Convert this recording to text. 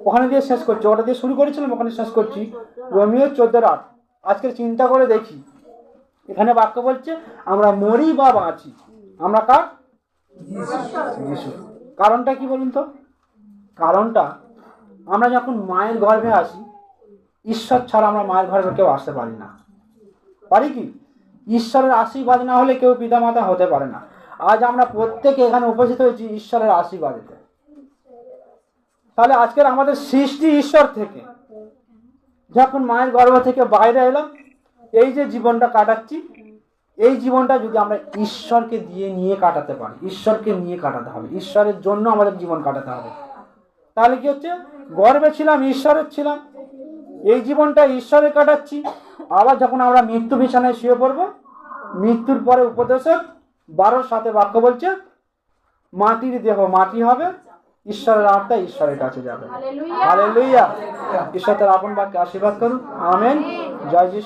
ওখানে দিয়ে শেষ করছি, ওটা দিয়ে শুরু করেছিলাম, ওখানে শেষ করছি। রোমিও 14:8। আজকে চিন্তা করে দেখি, এখানে বাক্য বলছে আমরা মরি বা বাঁচি, আমরা কার? যিশু। কারণটা কি বলুন তো? কারণটা, আমরা যখন মায়ের গর্ভে আসি, ঈশ্বর ছাড়া আমরা মায়ের গর্ভে কেউ আসতে পারি না। পারি কি? ঈশ্বরের আশীর্বাদ না হলে কেউ পিতামাতা হতে পারে না। আজ আমরা প্রত্যেকে এখানে উপস্থিত হয়েছি ঈশ্বরের আশীর্বাদেতে। তাহলে আজকের আমাদের সৃষ্টি ঈশ্বর থেকে। যখন মায়ের গর্ভ থেকে বাইরে এলাম, এই যে জীবনটা কাটাচ্ছি, এই জীবনটা যদি আমরা ঈশ্বরকে দিয়ে নিয়ে কাটাতে পারি, ঈশ্বরকে নিয়ে কাটাতে হবে, ঈশ্বরের জন্য আমাদের জীবন কাটাতে হবে। তাহলে কি হচ্ছে? গর্ভে ছিলাম, ঈশ্বরের ছিলাম, এই জীবনটা ঈশ্বরে কাটাচ্ছি। আবার যখন আমরা মৃত্যু বিছানায় শুয়ে পড়বো, মৃত্যুর পরে উপদেশক 12:7 বাক্য বলছে মাটির দেহ মাটি হবে, ঈশ্বরের আত্মা ঈশ্বরের কাছে যাবে। হালেলুয়া। ঈশ্বর তার আপন বাক্যে আশীর্বাদ করুন। আমেন। জয় যিশু।